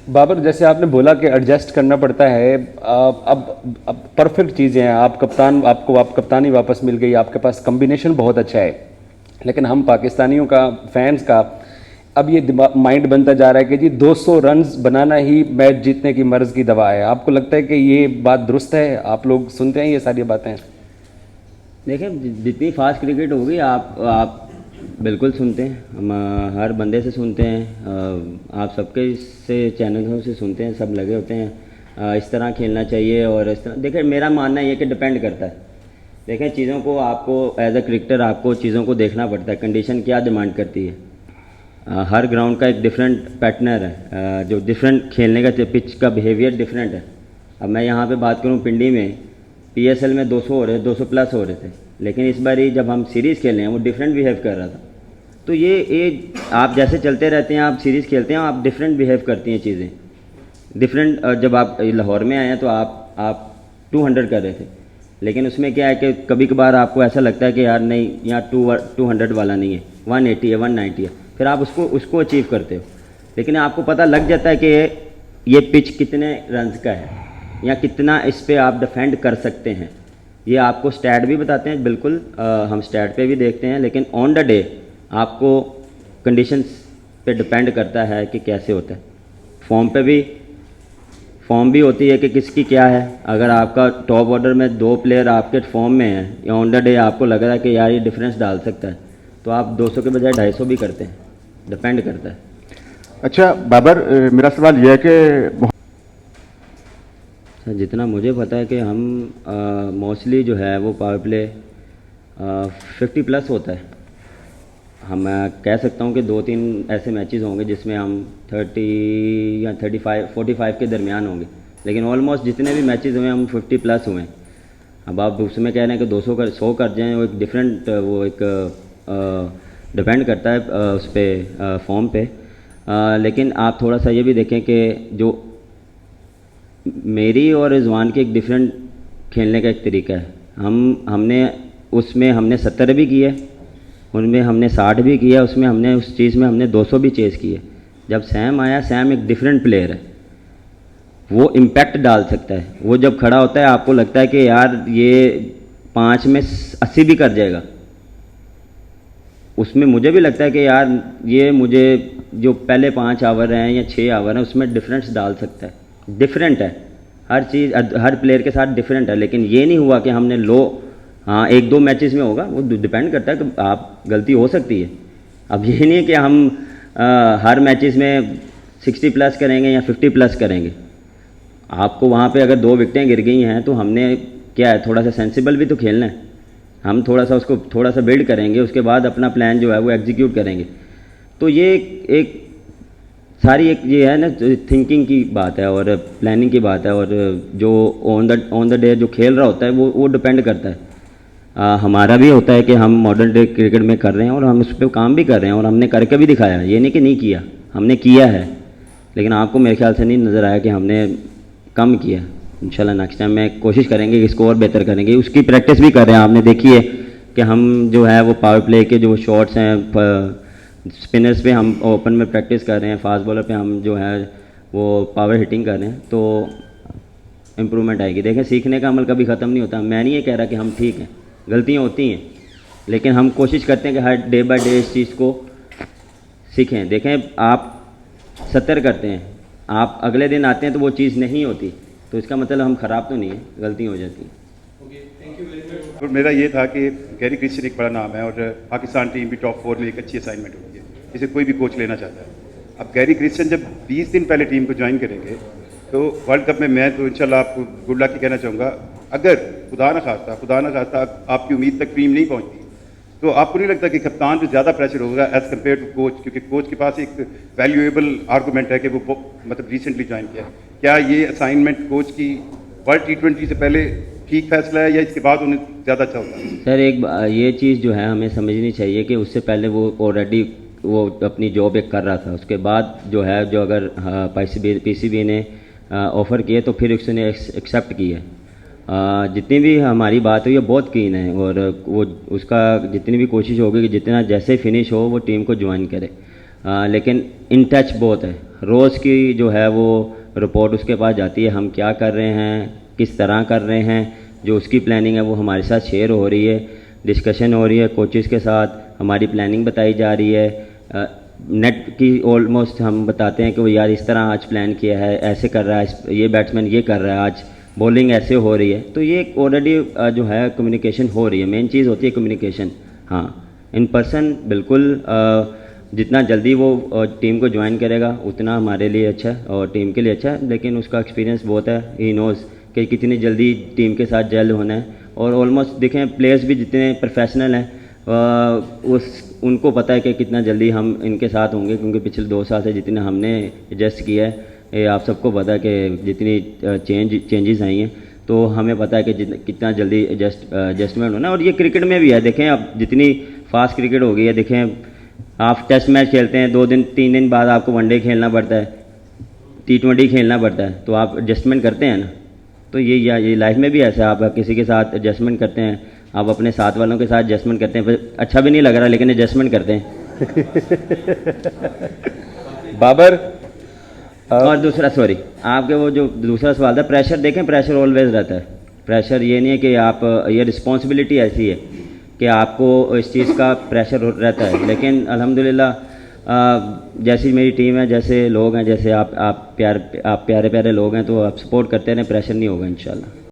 बाबर, जैसे आपने बोला कि एडजस्ट करना पड़ता है, अब परफेक्ट चीज़ें हैं, आप कप्तान, आपको आप कप्तानी वापस मिल गई, आपके पास कम्बिनेशन बहुत अच्छा है, लेकिन हम पाकिस्तानियों का, फैंस का अब ये माइंड बनता जा रहा है कि जी 200 रन्स बनाना ही मैच जीतने की मर्ज़ की दवा है। आपको लगता है कि ये बात दुरुस्त है? आप लोग सुनते हैं ये सारी बातें? देखें, जितनी फास्ट क्रिकेट होगी आप बिल्कुल सुनते हैं, हम हर बंदे से सुनते हैं, आप सबके से चैनलों से सुनते हैं, सब लगे होते हैं इस तरह खेलना चाहिए और इस तरह। देखें, मेरा मानना ये कि डिपेंड करता है। देखें, चीज़ों को आपको एज अ क्रिकेटर आपको चीज़ों को देखना पड़ता है, कंडीशन क्या डिमांड करती है। हर ग्राउंड का एक डिफरेंट पैटर्नर है, जो डिफरेंट खेलने का पिच का बिहेवियर डिफरेंट है। अब मैं यहाँ पे बात करूँ, पिंडी में पीएसएल में 200 हो रहे, 200 प्लस हो रहे थे, लेकिन इस बार ही जब हम सीरीज़ खेल रहे हैं वो डिफरेंट बिहेव कर रहा था। तो ये आप जैसे चलते रहते हैं, आप सीरीज़ खेलते हैं, आप डिफरेंट बिहेव करती हैं चीज़ें डिफरेंट। जब आप लाहौर में आए हैं तो आप 200 कर रहे थे, लेकिन उसमें क्या है कि कभी कभार आपको ऐसा लगता है कि यार नहीं, यहाँ 200 वाला नहीं है, 180 है, 190 है, फिर आप उसको अचीव करते हो। लेकिन आपको पता लग जाता है कि ये पिच कितने रन्स का है या कितना इस पर आप डिफेंड कर सकते हैं। ये आपको स्टैट भी बताते हैं, बिल्कुल हम स्टैट पे भी देखते हैं, लेकिन ऑन द डे आपको कंडीशंस पे डिपेंड करता है कि कैसे होता है। फॉर्म भी होती है कि किसकी क्या है। अगर आपका टॉप ऑर्डर में 2 प्लेयर आपके फॉर्म में हैं या ऑन द डे आपको लग रहा है कि यार ये डिफरेंस डाल सकता है, तो आप 200 के बजाय 250 भी करते हैं, डिपेंड करता है। अच्छा बाबर, मेरा सवाल यह है कि जितना मुझे पता है कि हम मोस्टली जो है वो पावर प्ले 50 प्लस होता है। हम कह सकता हूँ कि 2-3 ऐसे मैचेस होंगे जिसमें हम 30 या 45 के दरमियान होंगे, लेकिन ऑलमोस्ट जितने भी मैचेस हुए हम 50 प्लस हुए हैं। अब आप उसमें कह रहे हैं कि 100 कर जाएँ, वो एक डिफरेंट, वो एक डिपेंड करता है उस पर फॉर्म पे। लेकिन आप थोड़ा सा ये भी देखें कि जो मेरी और रिजवान के एक डिफरेंट खेलने का एक तरीका है। हमने 70 भी किए, उनमें हमने 60 भी किया, उसमें हमने उस चीज़ में हमने 200 भी चेज़ किए। जब सैम आया, सैम एक डिफरेंट प्लेयर है, वो इम्पैक्ट डाल सकता है। वो जब खड़ा होता है आपको लगता है कि यार ये 5 में 80 भी कर जाएगा। उसमें मुझे भी लगता है कि यार ये मुझे जो पहले 5 ओवर हैं या 6 ओवर हैं उसमें डिफरेंस डाल सकता है। डिफरेंट है, हर चीज़ हर प्लेयर के साथ डिफरेंट है। लेकिन ये नहीं हुआ कि हमने हाँ 1-2 मैचेस में होगा, वो डिपेंड करता है कि आप गलती हो सकती है। अब ये नहीं है कि हम हर मैचेस में 60 प्लस करेंगे या 50 प्लस करेंगे। आपको वहाँ पे अगर 2 विकेटें गिर गई हैं तो हमने क्या है, थोड़ा सा सेंसिबल भी तो खेलना है। हम थोड़ा सा उसको थोड़ा सा बिल्ड करेंगे, उसके बाद अपना प्लान जो है वो एग्जीक्यूट करेंगे। तो ये एक सारी एक ये है ना, थिंकिंग की बात है और प्लानिंग की बात है, और जो ऑन द डे जो खेल रहा होता है वो डिपेंड करता है। हमारा भी होता है कि हम मॉडर्न डे क्रिकेट में कर रहे हैं और हम उस पर काम भी कर रहे हैं और हमने करके भी दिखाया। ये नहीं कि नहीं किया, हमने किया है, लेकिन आपको मेरे ख्याल से नहीं नज़र आया कि हमने कम किया। इंशाल्लाह नेक्स्ट टाइम में कोशिश करेंगे कि इसको और बेहतर करेंगे। उसकी प्रैक्टिस भी कर रहे हैं, आपने देखी है कि हम जो है वो पावर प्ले के जो शॉट्स हैं, स्पिनर्स पे हम ओपन में प्रैक्टिस कर रहे हैं, फास्ट बॉलर पे हम जो है वो पावर हिटिंग कर रहे हैं, तो इम्प्रूवमेंट आएगी। देखें, सीखने का अमल कभी ख़त्म नहीं होता। मैं नहीं ये कह रहा कि हम ठीक हैं, गलतियाँ होती हैं, लेकिन हम कोशिश करते हैं कि हर डे बाय डे इस चीज़ को सीखें। देखें, आप 70 करते हैं, आप अगले दिन आते हैं तो वो चीज़ नहीं होती, तो इसका मतलब हम ख़राब तो नहीं है, गलती हो जाती है। तो मेरा ये था कि गैरी क्रिस्टियन एक बड़ा नाम है और पाकिस्तान टीम भी टॉप 4 में एक अच्छी असाइनमेंट होती है, इसे कोई भी कोच लेना चाहता है। अब गैरी क्रिस्टियन जब 20 दिन पहले टीम को ज्वाइन करेंगे तो वर्ल्ड कप में मैं तो इंशाल्लाह आपको गुड लक ही कहना चाहूँगा। अगर खुदा न खास्ता आपकी उम्मीद तक टीम नहीं पहुँचती तो आपको नहीं लगता कि कप्तान पे ज़्यादा प्रेशर होगा एज़ कम्पेयर टू कोच, क्योंकि कोच के पास एक वैल्यूएबल आर्गूमेंट है कि वो मतलब रिसेंटली ज्वाइन किया। क्या ये असाइनमेंट कोच की वर्ल्ड T20 से पहले ठीक फैसला है या इसके बाद उन्हें ज़्यादा अच्छा होता है? सर, एक ये चीज़ जो है हमें समझनी चाहिए कि उससे पहले वो ऑलरेडी वो अपनी जॉब एक कर रहा था, उसके बाद जो है जो अगर PCB ने ऑफ़र किए तो फिर उसने एक्सेप्ट किया। जितनी भी हमारी बात हुई है बहुत कीन है और वो उसका जितनी भी कोशिश होगी कि जितना जैसे फिनिश हो वो टीम को ज्वाइन करे। लेकिन इन टच बहुत है। रोज़ की जो है वो रिपोर्ट उसके पास जाती है, हम क्या कर रहे हैं, किस तरह कर रहे हैं, जो उसकी प्लानिंग है वो हमारे साथ शेयर हो रही है, डिस्कशन हो रही है कोचेज़ के साथ, हमारी प्लानिंग बताई जा रही है। नेट की ऑलमोस्ट हम बताते हैं कि वो यार इस तरह आज प्लान किया है, ऐसे कर रहा है, ये बैट्समैन ये कर रहा है, आज बॉलिंग ऐसे हो रही है। तो ये ऑलरेडी जो है कम्युनिकेशन हो रही है। मेन चीज़ होती है कम्युनिकेशन। हाँ, इन पर्सन बिल्कुल जितना जल्दी वो टीम को ज्वाइन करेगा उतना हमारे लिए अच्छा है और टीम के लिए अच्छा है। लेकिन उसका एक्सपीरियंस बहुत है, ही नोज़ कि कितनी जल्दी टीम के साथ जेल होना है। और ऑलमोस्ट देखें प्लेयर्स भी जितने प्रोफेशनल हैं उनको पता है कि कितना जल्दी हम इनके साथ होंगे, क्योंकि पिछले 2 साल से जितना हमने एडजस्ट किया है, ये आप सबको पता है कि जितनी चेंजेस आई हैं, तो हमें पता है कि कितना जल्दी एडजस्टमेंट होना है। और ये क्रिकेट में भी है, देखें अब जितनी फास्ट क्रिकेट हो गई है, देखें आप टेस्ट मैच खेलते हैं 2 दिन 3 दिन बाद आपको वनडे खेलना पड़ता है, T20 खेलना पड़ता है, तो आप एडजस्टमेंट करते हैं ना। तो ये लाइफ में भी ऐसा है, आप किसी के साथ एडजस्टमेंट करते हैं, आप अपने साथ वालों के साथ एडजस्टमेंट करते हैं, फिर अच्छा भी नहीं लग रहा लेकिन एडजस्टमेंट करते हैं। बाबर और दूसरा आपके वो जो दूसरा सवाल था, प्रेशर, देखें प्रेशर ऑलवेज रहता है। प्रेशर ये नहीं है कि आप, ये रिस्पॉन्सिबिलिटी ऐसी है कि आपको इस चीज़ का प्रेशर रहता है। लेकिन अल्हम्दुलिल्लाह जैसी मेरी टीम है, जैसे लोग हैं, जैसे आप प्यारे प्यारे लोग हैं, तो आप सपोर्ट करते रहें, प्रेशर नहीं होगा इंशाल्लाह।